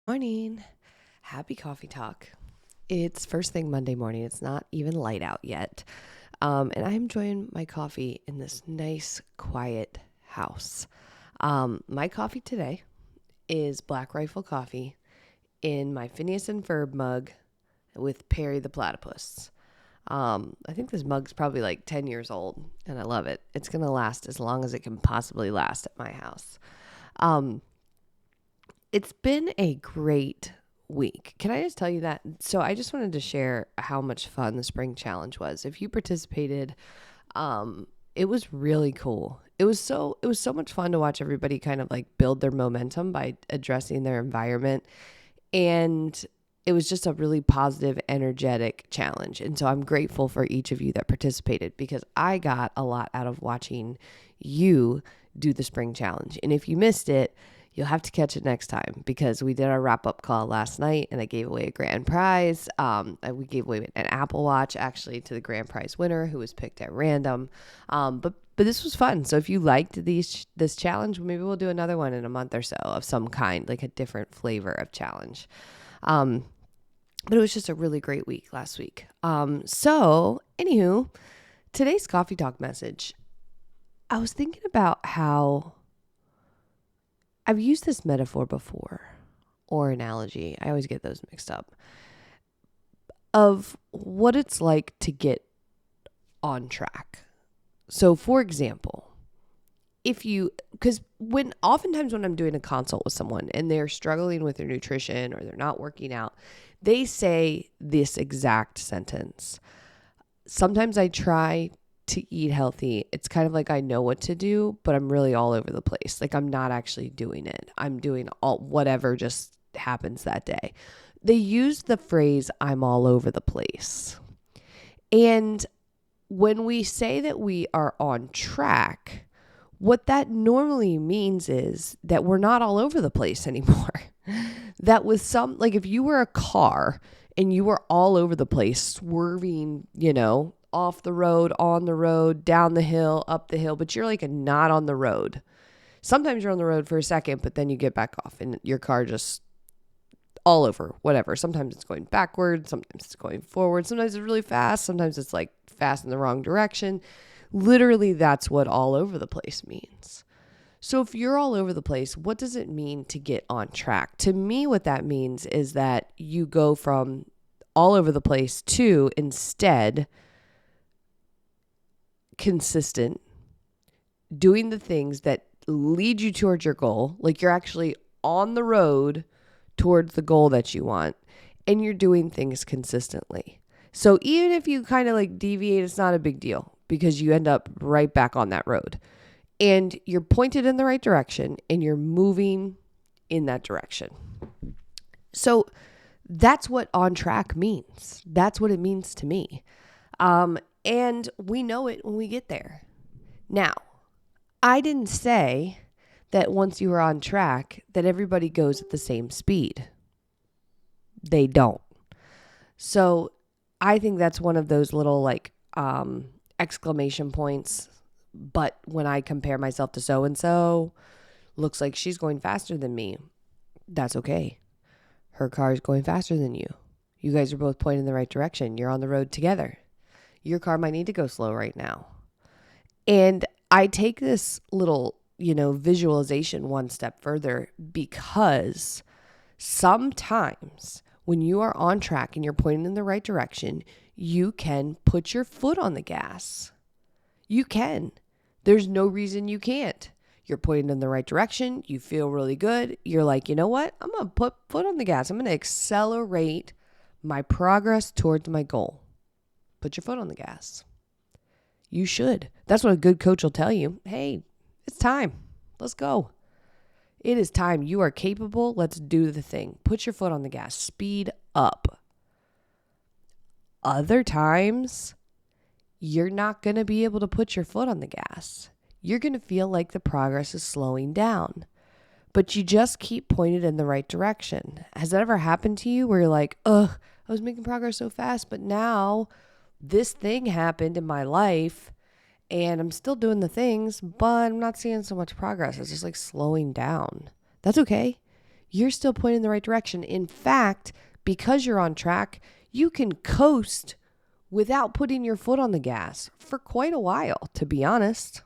Morning. Happy coffee talk. It's first thing Monday morning. It's not even light out yet. And I'm enjoying my coffee in this nice, quiet house. My coffee today is Black Rifle coffee in my Phineas and Ferb mug with Perry the platypus. I think this mug's probably like 10 years old, and I love it. It's going to last as long as it can possibly last at my house. It's been a great week. Can I just tell you that? So I just wanted to share how much fun the spring challenge was. If you participated, it was really cool. It was so much fun to watch everybody kind of like build their momentum by addressing their environment. And it was just a really positive, energetic challenge. And so I'm grateful for each of you that participated because I got a lot out of watching you do the spring challenge. And if you missed it, you'll have to catch it next time because we did our wrap-up call last night and I gave away a grand prize. We gave away an Apple Watch actually to the grand prize winner who was picked at random. But this was fun. So if you liked this challenge, maybe we'll do another one in a month or so of some kind, like a different flavor of challenge. But it was just a really great week last week. So anywho, today's coffee talk message, I was thinking about how I've used this metaphor before or analogy. I always get those mixed up of what it's like to get on track. So for example, because oftentimes when I'm doing a consult with someone and they're struggling with their nutrition or they're not working out, they say this exact sentence. Sometimes I try to eat healthy. It's kind of like I know what to do, but I'm really all over the place. Like I'm not actually doing it. I'm doing whatever just happens that day. They use the phrase, I'm all over the place. And when we say that we are on track, what that normally means is that we're not all over the place anymore. That with like if you were a car and you were all over the place, swerving, off the road, on the road, down the hill, up the hill, but you're like not on the road. Sometimes you're on the road for a second, but then you get back off and your car just all over, whatever. Sometimes it's going backwards, sometimes it's going forward, sometimes it's really fast, sometimes it's like fast in the wrong direction. Literally, that's what all over the place means. So if you're all over the place, what does it mean to get on track? To me, what that means is that you go from all over the place to instead consistent, doing the things that lead you towards your goal. Like you're actually on the road towards the goal that you want and you're doing things consistently. So even if you kind of like deviate, it's not a big deal because you end up right back on that road and you're pointed in the right direction and you're moving in that direction. So that's what on track means. That's what it means to me. And we know it when we get there. Now, I didn't say that once you are on track that everybody goes at the same speed. They don't. So I think that's one of those little like exclamation points. But when I compare myself to so-and-so, looks like she's going faster than me. That's okay. Her car is going faster than you. You guys are both pointing in the right direction. You're on the road together. Your car might need to go slow right now. And I take this little, visualization one step further because sometimes when you are on track and you're pointing in the right direction, you can put your foot on the gas. You can. There's no reason you can't. You're pointing in the right direction. You feel really good. You're like, you know what? I'm going to put foot on the gas. I'm going to accelerate my progress towards my goal. Put your foot on the gas. You should. That's what a good coach will tell you. Hey, it's time. Let's go. It is time. You are capable. Let's do the thing. Put your foot on the gas. Speed up. Other times, you're not going to be able to put your foot on the gas. You're going to feel like the progress is slowing down. But you just keep pointed in the right direction. Has that ever happened to you where you're like, I was making progress so fast, but now this thing happened in my life and I'm still doing the things, but I'm not seeing so much progress. It's just like slowing down. That's okay. you're still pointing in the right direction. In fact, because you're on track, you can coast without putting your foot on the gas for quite a while, to be honest.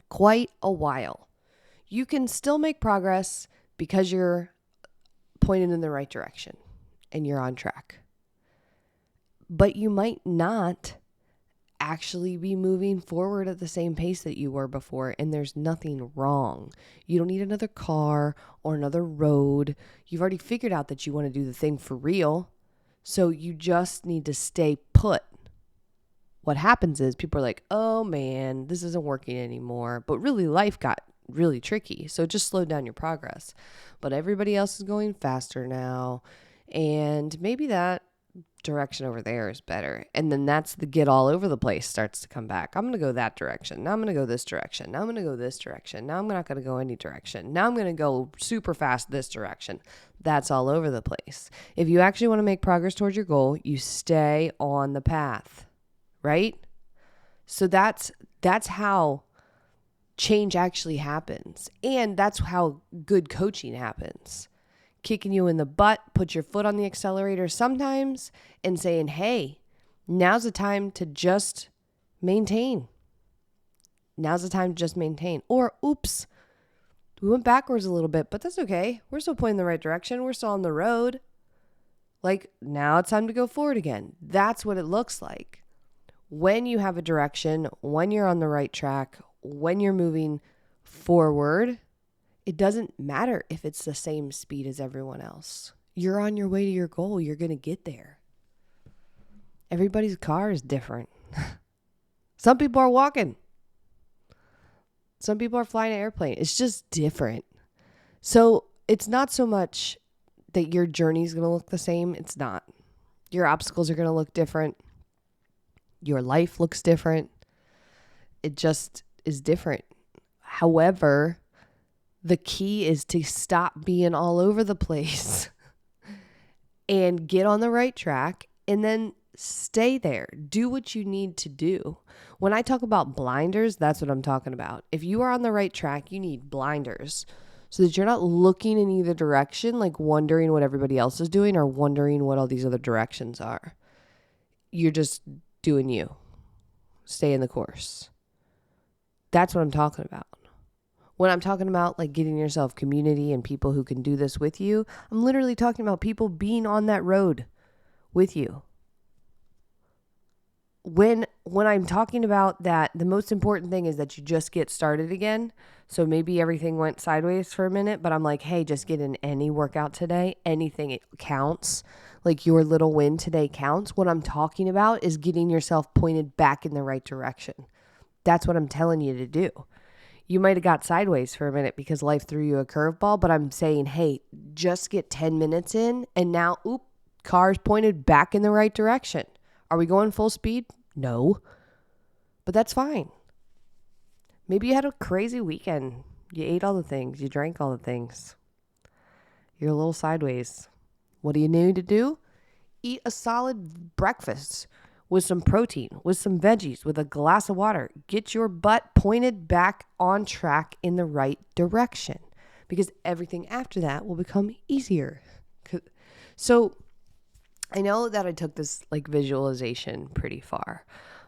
Quite a while. You can still make progress because you're pointed in the right direction and you're on track. But you might not actually be moving forward at the same pace that you were before, and there's nothing wrong. You don't need another car or another road. You've already figured out that you want to do the thing for real, so you just need to stay put. What happens is people are like, oh man, this isn't working anymore, but really life got really tricky, so just slow down your progress. But everybody else is going faster now, and maybe that direction over there is better. And then that's the get all over the place starts to come back. I'm going to go that direction. Now I'm going to go this direction. Now I'm going to go this direction. Now I'm not going to go any direction. Now I'm going to go super fast this direction. That's all over the place. If you actually want to make progress towards your goal, you stay on the path, right? So that's how change actually happens. And that's how good coaching happens. Kicking you in the butt, put your foot on the accelerator sometimes and saying, hey, now's the time to just maintain. Now's the time to just maintain. Or, oops, we went backwards a little bit, but that's okay. We're still pointing in the right direction. We're still on the road. Like, now it's time to go forward again. That's what it looks like. When you have a direction, when you're on the right track, when you're moving forward, it doesn't matter if it's the same speed as everyone else. You're on your way to your goal. You're going to get there. Everybody's car is different. Some people are walking. Some people are flying an airplane. It's just different. So it's not so much that your journey is going to look the same. It's not. Your obstacles are going to look different. Your life looks different. It just is different. However, the key is to stop being all over the place and get on the right track and then stay there. Do what you need to do. When I talk about blinders, that's what I'm talking about. If you are on the right track, you need blinders so that you're not looking in either direction, like wondering what everybody else is doing or wondering what all these other directions are. You're just doing you. Stay in the course. That's what I'm talking about. When I'm talking about like getting yourself community and people who can do this with you, I'm literally talking about people being on that road with you. When I'm talking about that, the most important thing is that you just get started again. So maybe everything went sideways for a minute, but I'm like, hey, just get in any workout today. Anything, it counts. Like your little win today counts. What I'm talking about is getting yourself pointed back in the right direction. That's what I'm telling you to do. You might have got sideways for a minute because life threw you a curveball, but I'm saying, hey, just get 10 minutes in and now, car's pointed back in the right direction. Are we going full speed? No, but that's fine. Maybe you had a crazy weekend. You ate all the things. You drank all the things. You're a little sideways. What do you need to do? Eat a solid breakfast with some protein, with some veggies, with a glass of water. Get your butt pointed back on track in the right direction because everything after that will become easier. So I know that I took this like visualization pretty far,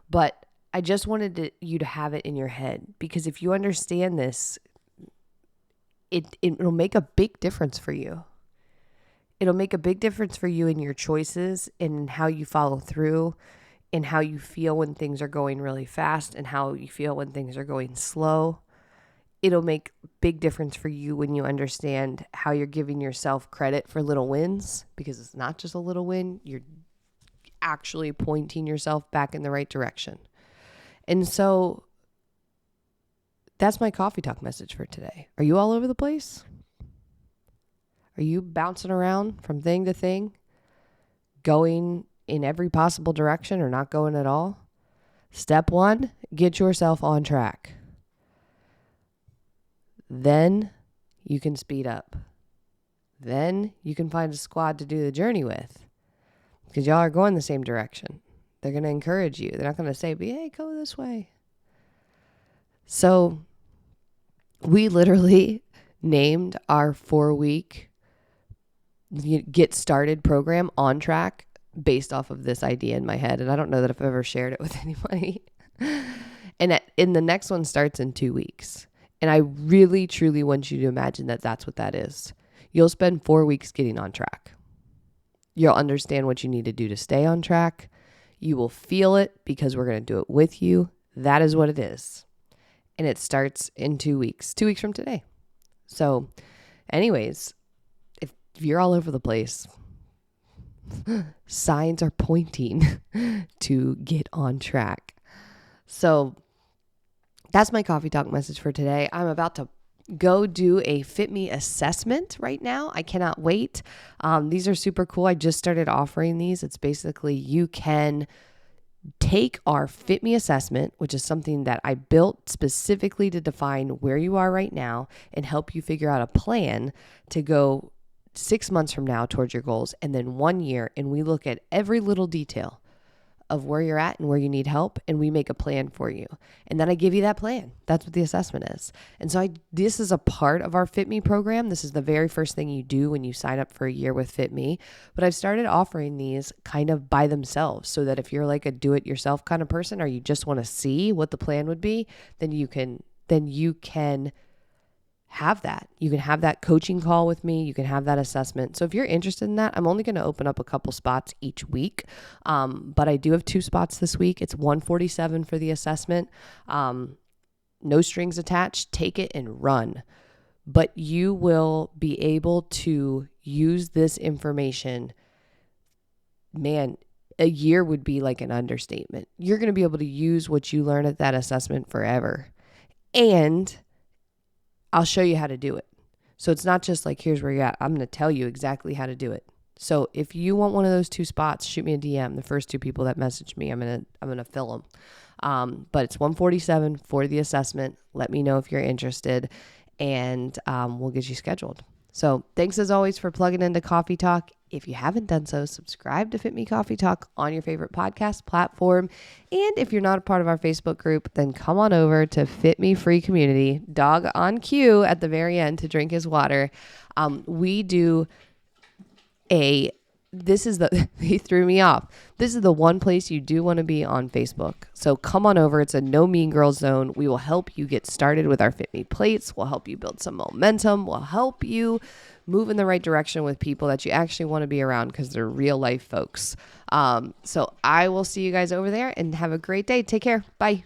but I just wanted you to have it in your head because if you understand this, it'll make a big difference for you. It'll make a big difference for you in your choices and how you follow through and how you feel when things are going really fast and how you feel when things are going slow. It'll make a big difference for you when you understand how you're giving yourself credit for little wins because it's not just a little win. You're actually pointing yourself back in the right direction. And so that's my coffee talk message for today. Are you all over the place? Are you bouncing around from thing to thing, going in every possible direction or not going at all? Step 1, get yourself on track. Then you can speed up. Then you can find a squad to do the journey with because y'all are going the same direction. They're going to encourage you. They're not going to say, hey, go this way. So we literally named our 4-week get started program On Track based off of this idea in my head. And I don't know that I've ever shared it with anybody. And the next one starts in 2 weeks. And I really, truly want you to imagine that that's what that is. You'll spend 4 weeks getting on track. You'll understand what you need to do to stay on track. You will feel it because we're going to do it with you. That is what it is. And it starts in 2 weeks, 2 weeks from today. So anyways, if you're all over the place, signs are pointing to get on track. So that's my coffee talk message for today. I'm about to go do a fitme assessment right now. I cannot wait. These are super cool. I just started offering these. It's basically you can take our fitme assessment, which is something that I built specifically to define where you are right now and help you figure out a plan to go 6 months from now towards your goals, and then 1 year, and we look at every little detail of where you're at and where you need help, and we make a plan for you. And then I give you that plan. That's what the assessment is. And so this is a part of our fitme program. This is the very first thing you do when you sign up for a year with fitme. But I've started offering these kind of by themselves so that if you're like a do-it-yourself kind of person, or you just want to see what the plan would be, then you can have that. You can have that coaching call with me. You can have that assessment. So if you're interested in that, I'm only going to open up a couple spots each week. But I do have 2 spots this week. It's $147 for the assessment. No strings attached. Take it and run. But you will be able to use this information. Man, a year would be like an understatement. You're going to be able to use what you learn at that assessment forever. And I'll show you how to do it. So it's not just like, here's where you're at. I'm going to tell you exactly how to do it. So if you want one of those 2 spots, shoot me a DM. The first 2 people that message me, I'm going to fill them. But it's $147 for the assessment. Let me know if you're interested, and we'll get you scheduled. So thanks as always for plugging into Coffee Talk. If you haven't done so, subscribe to Fit Me Coffee Talk on your favorite podcast platform. And if you're not a part of our Facebook group, then come on over to Fit Me Free Community. Dog on cue at the very end to drink his water. We do he threw me off. This is the one place you do want to be on Facebook. So come on over. It's a no mean girl zone. We will help you get started with our Fit Me plates. We'll help you build some momentum. We'll help you move in the right direction with people that you actually want to be around because they're real life folks. So I will see you guys over there, and have a great day. Take care. Bye.